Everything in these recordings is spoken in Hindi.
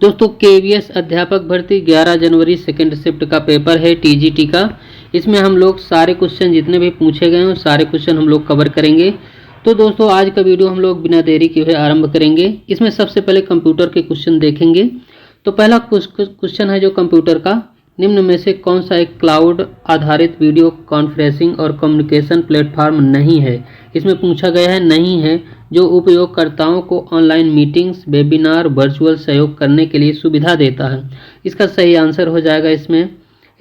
दोस्तों केवीएस अध्यापक भर्ती 11 जनवरी सेकेंड शिफ्ट का पेपर है टीजीटी का। इसमें हम लोग सारे क्वेश्चन जितने भी पूछे गए हैं सारे क्वेश्चन हम लोग कवर करेंगे। तो दोस्तों आज का वीडियो हम लोग बिना देरी किए हुए आरंभ करेंगे। इसमें सबसे पहले कंप्यूटर के क्वेश्चन देखेंगे। तो पहला क्वेश्चन है जो कंप्यूटर का, निम्न में से कौन सा एक क्लाउड आधारित वीडियो कॉन्फ्रेंसिंग और कम्युनिकेशन प्लेटफॉर्म नहीं है। इसमें पूछा गया है नहीं है जो उपयोगकर्ताओं को ऑनलाइन मीटिंग्स, वेबिनार, वर्चुअल सहयोग करने के लिए सुविधा देता है। इसका सही आंसर हो जाएगा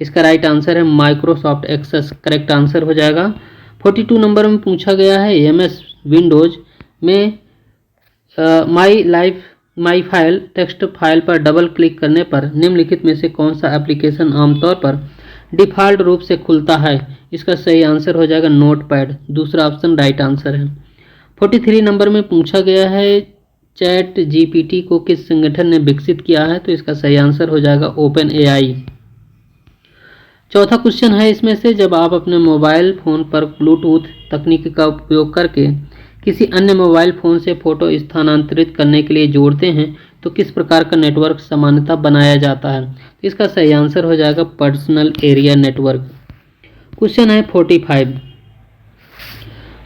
इसका राइट आंसर है माइक्रोसॉफ्ट एक्सेस, करेक्ट आंसर हो जाएगा। 42 नंबर में पूछा गया है एमएस विंडोज में माई फाइल टेक्स्ट फाइल पर डबल क्लिक करने पर निम्नलिखित में से कौन सा एप्लीकेशन आमतौर पर डिफ़ॉल्ट रूप से खुलता है। इसका सही आंसर हो जाएगा नोटपैड, दूसरा ऑप्शन राइट आंसर है। 43 नंबर में पूछा गया है चैट जीपीटी को किस संगठन ने विकसित किया है। तो इसका सही आंसर हो जाएगा ओपन एआई। चौथा क्वेश्चन है इसमें से, जब आप अपने मोबाइल फ़ोन पर ब्लूटूथ तकनीक का उपयोग करके किसी अन्य मोबाइल फ़ोन से फ़ोटो स्थानांतरित करने के लिए जोड़ते हैं तो किस प्रकार का नेटवर्क सामान्यतः बनाया जाता है। तो इसका सही आंसर हो जाएगा पर्सनल एरिया नेटवर्क। क्वेश्चन है 45,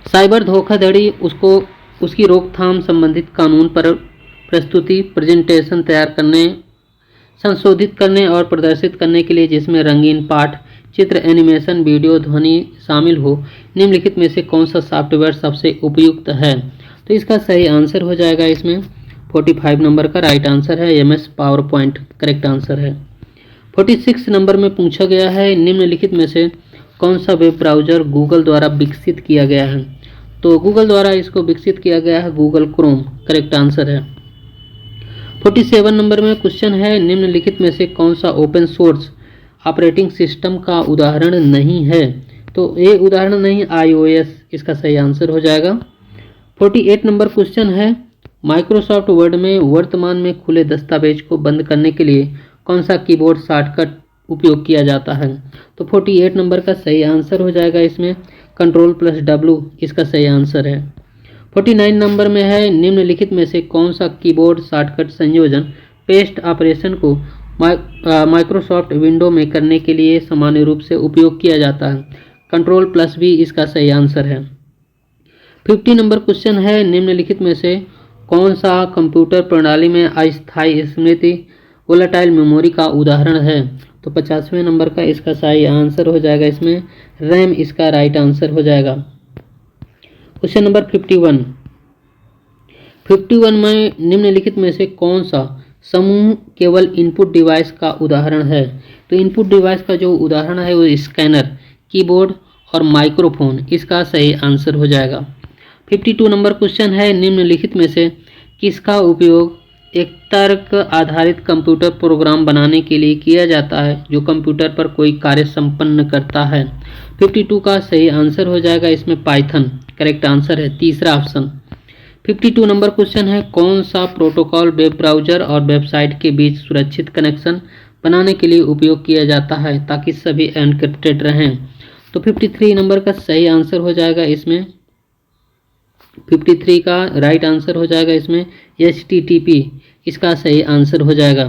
साइबर धोखाधड़ी उसकी रोकथाम संबंधित कानून पर प्रस्तुति प्रेजेंटेशन तैयार करने, संशोधित करने और प्रदर्शित करने के लिए जिसमें रंगीन पाठ, चित्र, एनिमेशन, वीडियो, ध्वनि शामिल हो, निम्नलिखित में से कौन सा सॉफ्टवेयर सबसे उपयुक्त है। तो इसका सही आंसर हो जाएगा इसमें 45 नंबर का राइट आंसर है MS power point, correct answer है। 46 नंबर में पूछा गया है निम्नलिखित में से कौन सा वेब ब्राउज़र गूगल द्वारा विकसित किया गया है। तो गूगल द्वारा इसको विकसित किया गया है गूगल क्रोम, करेक्ट आंसर है। 47 नंबर में क्वेश्चन है निम्नलिखित में से कौन सा ओपन सोर्स ऑपरेटिंग सिस्टम का उदाहरण नहीं है। तो ये उदाहरण नहीं iOS, इसका सही आंसर हो जाएगा। 48 नंबर क्वेश्चन है माइक्रोसॉफ्ट वर्ड में वर्तमान में खुले दस्तावेज को बंद करने के लिए कौन सा कीबोर्ड शॉर्टकट उपयोग किया जाता है। तो 48 नंबर का सही आंसर हो जाएगा इसमें Ctrl+W, इसका सही आंसर है। 49 नंबर में है निम्नलिखित में से कौन सा कीबोर्ड शॉर्टकट संयोजन पेस्ट ऑपरेशन को माइक्रोसॉफ्ट विंडो में करने के लिए सामान्य रूप से उपयोग किया जाता है। Ctrl+V, इसका सही आंसर है। 50 नंबर क्वेश्चन है निम्नलिखित में से कौन सा कंप्यूटर प्रणाली में अस्थायी स्मृति वोलेटाइल मेमोरी का उदाहरण है। तो 50वें नंबर का इसका सही आंसर हो जाएगा इसमें रैम, इसका राइट आंसर हो जाएगा। क्वेश्चन नंबर 51 में निम्नलिखित में से कौन सा समूह केवल इनपुट डिवाइस का उदाहरण है। तो इनपुट डिवाइस का जो उदाहरण है वो स्कैनर, कीबोर्ड और माइक्रोफोन, इसका सही आंसर हो जाएगा। 52 नंबर क्वेश्चन है निम्नलिखित में से किसका उपयोग एक तर्क आधारित कंप्यूटर प्रोग्राम बनाने के लिए किया जाता है जो कंप्यूटर पर कोई कार्य संपन्न करता है। 52 का सही आंसर हो जाएगा इसमें पाइथन, करेक्ट आंसर है, तीसरा ऑप्शन। 52 नंबर क्वेश्चन है कौन सा प्रोटोकॉल वेब ब्राउज़र और वेबसाइट के बीच सुरक्षित कनेक्शन बनाने के लिए उपयोग किया जाता है ताकि सभी एन्क्रिप्टेड रहें। तो 53 नंबर का सही आंसर हो जाएगा इसमें 53 का राइट आंसर हो जाएगा इसमें HTTP, इसका सही आंसर हो जाएगा।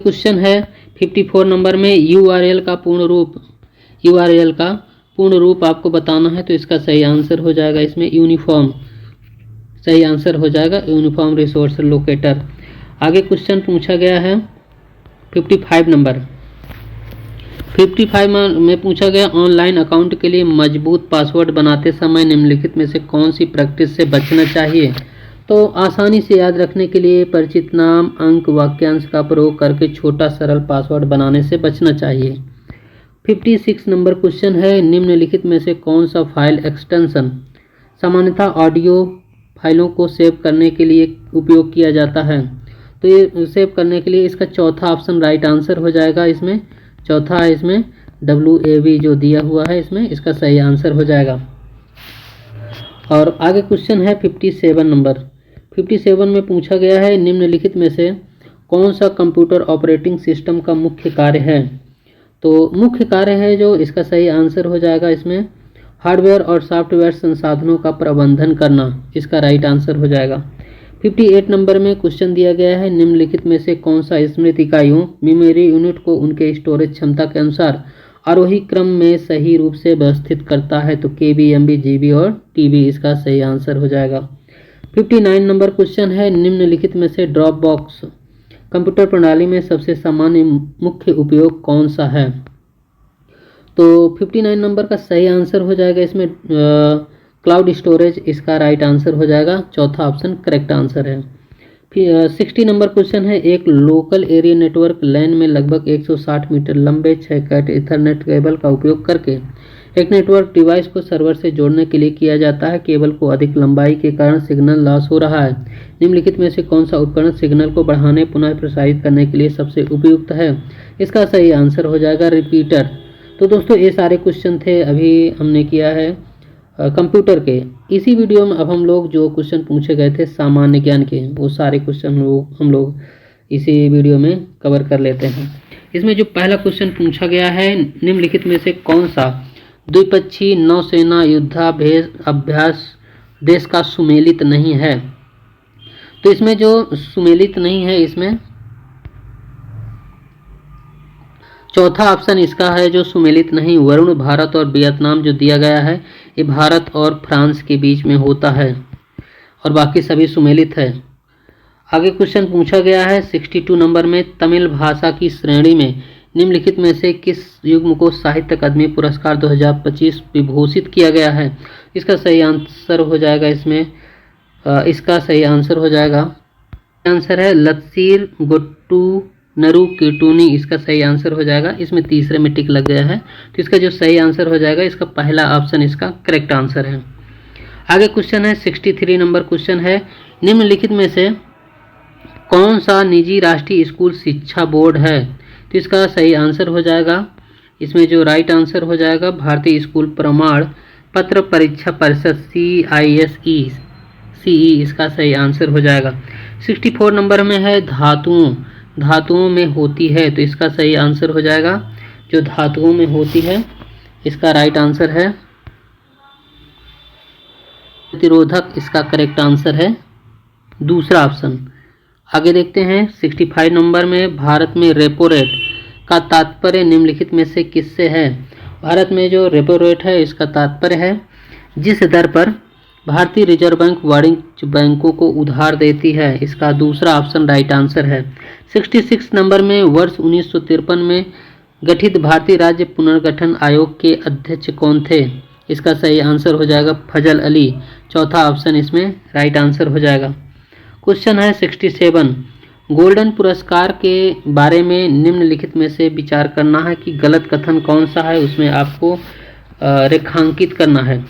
क्वेश्चन है 54 नंबर में URL का पूर्ण रूप आपको बताना है। तो इसका सही आंसर हो जाएगा इसमें यूनिफॉर्म, सही आंसर हो जाएगा यूनिफॉर्म रिसोर्स लोकेटर। आगे क्वेश्चन पूछा गया है 55 नंबर। 55 में पूछा गया ऑनलाइन अकाउंट के लिए मजबूत पासवर्ड बनाते समय निम्नलिखित में से कौन सी प्रैक्टिस से बचना चाहिए। तो आसानी से याद रखने के लिए परिचित नाम, अंक, वाक्यांश का प्रयोग करके छोटा सरल पासवर्ड बनाने से बचना चाहिए। 56 नंबर क्वेश्चन है निम्नलिखित में से कौन सा फाइल एक्सटेंशन सामान्यतः ऑडियो फाइलों को सेव करने के लिए उपयोग किया जाता है। तो ये सेव करने के लिए इसका चौथा ऑप्शन राइट आंसर हो जाएगा इसमें, चौथा है इसमें WAV जो दिया हुआ है इसमें, इसका सही आंसर हो जाएगा। और आगे क्वेश्चन है 57 नंबर। 57 में पूछा गया है निम्नलिखित में से कौन सा कंप्यूटर ऑपरेटिंग सिस्टम का मुख्य कार्य है। तो मुख्य कार्य है जो इसका सही आंसर हो जाएगा इसमें हार्डवेयर और सॉफ्टवेयर संसाधनों का प्रबंधन करना, इसका राइट आंसर हो जाएगा। 58 नंबर में क्वेश्चन दिया गया है, निम्नलिखित में से कौन सा स्मृति इकाइयों मेमोरी यूनिट को उनके स्टोरेज क्षमता के अनुसार आरोही क्रम में सही रूप से व्यवस्थित करता है? तो केबी, एमबी, जीबी और टीबी इसका सही आंसर हो जाएगा। 59 नंबर क्वेश्चन है, निम्नलिखित में से ड्रॉप बॉक्स कंप्यूटर प्रणाली में सबसे सामान्य मुख्य उपयोग कौन सा है? तो 59 नंबर का सही आंसर हो जाएगा इसमें क्लाउड स्टोरेज, इसका राइट आंसर हो जाएगा। चौथा ऑप्शन करेक्ट आंसर है। फिर 60 नंबर क्वेश्चन है, एक लोकल एरिया नेटवर्क लैन में लगभग 160 मीटर लंबे 6 कैट इथरनेट केबल का उपयोग करके एक नेटवर्क डिवाइस को सर्वर से जोड़ने के लिए किया जाता है। केबल को अधिक लंबाई के कारण सिग्नल लॉस हो रहा है। निम्नलिखित में से कौन सा उपकरण सिग्नल को बढ़ाने पुनः प्रसारित करने के लिए सबसे उपयुक्त है? इसका सही आंसर हो जाएगा रिपीटर। तो दोस्तों ये सारे क्वेश्चन थे, अभी हमने किया है कंप्यूटर के। इसी वीडियो में अब हम लोग जो क्वेश्चन पूछे गए थे सामान्य ज्ञान के, वो सारे क्वेश्चन हम लोग इसी वीडियो में कवर कर लेते हैं। इसमें जो पहला क्वेश्चन पूछा गया है, निम्नलिखित में से कौन सा द्विपक्षीय नौसेना युद्धाभ्यास देश का सुमेलित नहीं है? तो इसमें जो सुमेलित नहीं है, इसमें चौथा ऑप्शन इसका है जो सुमेलित नहीं, वरुण भारत और वियतनाम जो दिया गया है ये भारत और फ्रांस के बीच में होता है और बाकी सभी सुमेलित है। आगे क्वेश्चन पूछा गया है 62 नंबर में, तमिल भाषा की श्रेणी में निम्नलिखित में से किस युग्म को साहित्य अकादमी पुरस्कार 2025 विभूषित किया गया है? इसका सही आंसर हो जाएगा इसका सही आंसर हो जाएगा, आंसर है लत्सीर गोट्टू नरू कीटूनी, इसका सही आंसर हो जाएगा। इसमें तीसरे में टिक लग गया है, तो इसका जो सही आंसर हो जाएगा, इसका पहला ऑप्शन इसका करेक्ट आंसर है। आगे क्वेश्चन है 63 नंबर क्वेश्चन है, निम्नलिखित में से कौन सा निजी राष्ट्रीय स्कूल शिक्षा बोर्ड है? तो इसका सही आंसर हो जाएगा, इसमें जो राइट आंसर हो जाएगा भारतीय स्कूल प्रमाण पत्र परीक्षा परिषद CISE, इसका सही आंसर हो जाएगा। 64 नंबर में है धातुओं में होती है, तो इसका सही आंसर हो जाएगा जो धातुओं में होती है, इसका राइट आंसर है प्रतिरोधक, इसका करेक्ट आंसर है दूसरा ऑप्शन। आगे देखते हैं 65 नंबर में, भारत में रेपो रेट का तात्पर्य निम्नलिखित में से किससे है? भारत में जो रेपो रेट है इसका तात्पर्य है जिस दर पर भारतीय रिजर्व बैंक वाणिज्य बैंकों को उधार देती है, इसका दूसरा ऑप्शन राइट आंसर है। 66 नंबर में, वर्ष 1953 में गठित भारतीय राज्य पुनर्गठन आयोग के अध्यक्ष कौन थे? इसका सही आंसर हो जाएगा फजल अली, चौथा ऑप्शन इसमें राइट आंसर हो जाएगा। क्वेश्चन है 67, गोल्डन पुरस्कार के बारे में निम्नलिखित में से विचार करना है कि गलत कथन कौन सा है, उसमें आपको रेखांकित करना है।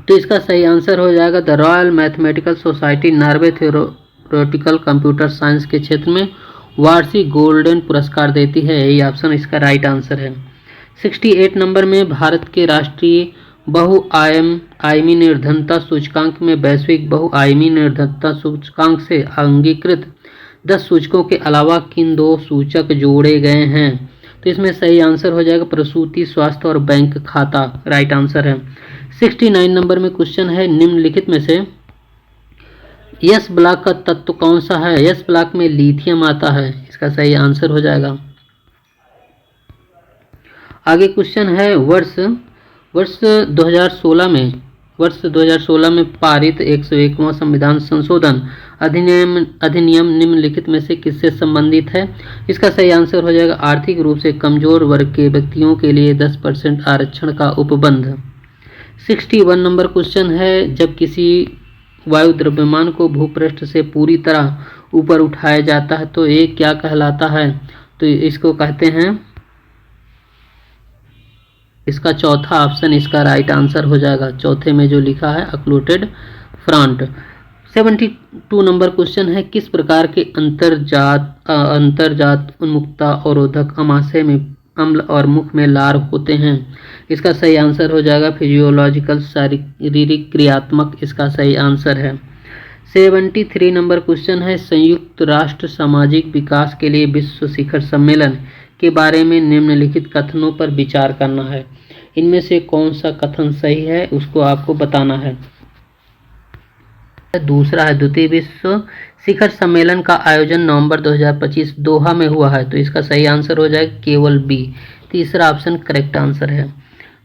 तो इसका सही आंसर हो जाएगा the royal mathematical society Norway theoretical computer science के क्षेत्र में वार्षिक गोल्डन पुरस्कार देती है, यही ऑप्शन इसका राइट आंसर है। 68 नंबर में, भारत के राष्ट्रीय बहुआयामी निर्धनता सूचकांक में वैश्विक बहुआयामी निर्धनता सूचकांक से अंगीकृत 10 सूचकों के अलावा किन 2 सूचक जोड़े गए हैं? तो इसमें सही आंसर हो जाएगा प्रसूति स्वास्थ्य और बैंक खाता, राइट आंसर है। 69 नंबर में क्वेश्चन है, निम्नलिखित में से यस ब्लॉक का तत्व कौन सा है? यस ब्लॉक में लिथियम आता है, इसका सही आंसर हो जाएगा। आगे क्वेश्चन है वर्ष 2016 में पारित 101वां संविधान संशोधन अधिनियम निम्नलिखित में से किससे संबंधित है? इसका सही आंसर हो जाएगा आर्थिक रूप से कमजोर वर्ग के व्यक्तियों के लिए 10% आरक्षण का उपबंध। 61 नंबर क्वेश्चन है, जब किसी वायु द्रव्यमान को भूपृष्ठ से पूरी तरह ऊपर उठाया जाता है तो ये क्या कहलाता है? तो इसको कहते हैं, इसका चौथा ऑप्शन इसका राइट आंसर हो जाएगा, चौथे में जो लिखा है अक्लूटेड फ्रंट। 72 नंबर क्वेश्चन है, किस प्रकार के अंतरजात उन्मुक्ता अवरोधक अमाशय में अम्ल और मुख में लार होते हैं? इसका सही आंसर हो जाएगा फिजियोलॉजिकल शारीरिक क्रियात्मक, इसका सही आंसर है। 73 नंबर क्वेश्चन है, संयुक्त राष्ट्र सामाजिक विकास के लिए विश्व शिखर सम्मेलन के बारे में निम्नलिखित कथनों पर विचार करना है। इनमें से कौन सा कथन सही है उसको आपको बताना है। दूसरा है द्वितीय विश्व शिखर सम्मेलन का आयोजन नवंबर 2025 दोहा में हुआ है, तो इसका सही आंसर हो जाएगा केवल बी। तीसरा ऑप्शन करेक्ट आंसर है।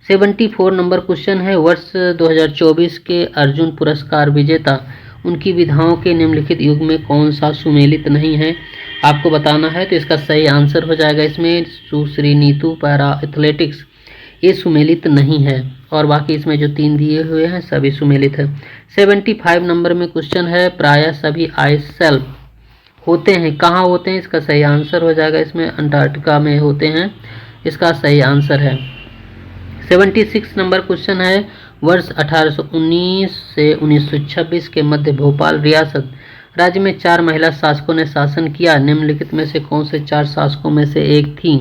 74 नंबर क्वेश्चन है, वर्ष 2024 के अर्जुन पुरस्कार विजेता उनकी विधाओं के निम्नलिखित युग में कौन सा सुमेलित नहीं है, आपको बताना है। तो इसका सही आंसर हो जाएगा इसमें सुश्री नीतू पैरा एथलेटिक्स, ये सुमेलित नहीं है, और बाकी इसमें जो 3 दिए हुए हैं सभी सुमेलित है। 75 नंबर में क्वेश्चन है, प्रायः सभी आइस शेल्फ होते हैं कहाँ होते हैं, इसका सही आंसर हो जाएगा इसमें अंटार्कटिका में होते हैं, इसका सही आंसर है। 76 नंबर क्वेश्चन है, वर्ष 1819 से 1926 के मध्य भोपाल रियासत राज्य में 4 महिला शासकों ने शासन किया, निम्नलिखित में से कौन से 4 शासकों में से एक थी,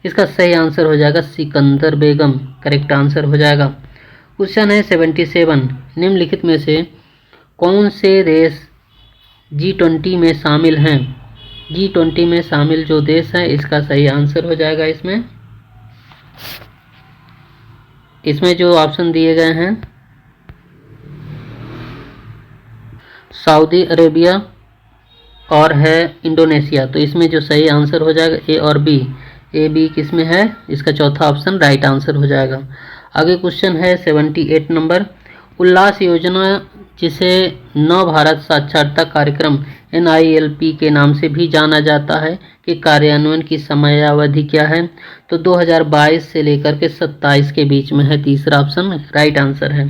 इसका सही आंसर हो जाएगा सिकंदर बेगम, करेक्ट आंसर हो जाएगा। क्वेश्चन है 77, निम्नलिखित में से कौन से देश G20 में शामिल हैं, G20 में शामिल जो देश है इसका सही आंसर हो जाएगा इसमें जो ऑप्शन दिए गए हैं सऊदी अरेबिया और है इंडोनेशिया, तो इसमें जो सही आंसर हो जाएगा ए और बी। ए बी किस में है, इसका चौथा ऑप्शन राइट आंसर हो जाएगा। आगे क्वेश्चन है 78 नंबर, उल्लास योजना जिसे नव भारत साक्षरता कार्यक्रम NILP के नाम से भी जाना जाता है कि कार्यान्वयन की समयावधि क्या है, तो 2022 से लेकर के 27 के बीच में है, तीसरा ऑप्शन राइट आंसर है।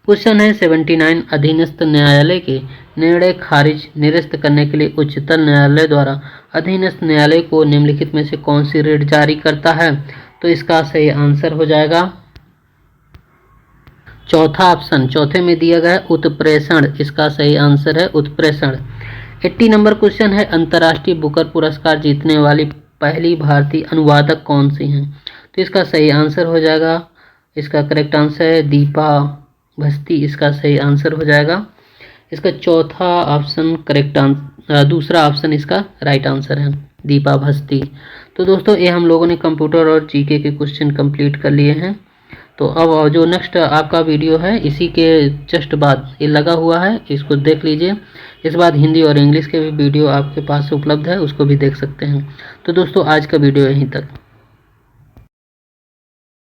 क्वेश्चन है 79, अधीनस्थ न्यायालय के निर्णय खारिज निरस्त करने के लिए उच्चतम न्यायालय द्वारा अधीनस्थ न्यायालय को निम्नलिखित में से कौन सी रिट जारी करता है, तो इसका सही आंसर हो जाएगा चौथा ऑप्शन, चौथे में दिया गया उत्प्रेषण, इसका सही आंसर है उत्प्रेषण। 80 नंबर क्वेश्चन है, अंतर्राष्ट्रीय बुकर पुरस्कार जीतने वाली पहली भारतीय अनुवादक कौन सी हैं, तो इसका सही आंसर हो जाएगा, इसका करेक्ट आंसर है दीपा भस्ती, इसका सही आंसर हो जाएगा। इसका चौथा ऑप्शन करेक्ट आंसर, दूसरा ऑप्शन इसका राइट आंसर है दीपा भस्ती। तो दोस्तों ये हम लोगों ने कंप्यूटर और जीके के क्वेश्चन कंप्लीट कर लिए हैं। तो अब जो नेक्स्ट आपका वीडियो है इसी के जस्ट बाद ये लगा हुआ है, इसको देख लीजिए। इस बाद हिंदी और इंग्लिश के भी वीडियो आपके पास उपलब्ध है, उसको भी देख सकते हैं। तो दोस्तों आज का वीडियो यहीं तक।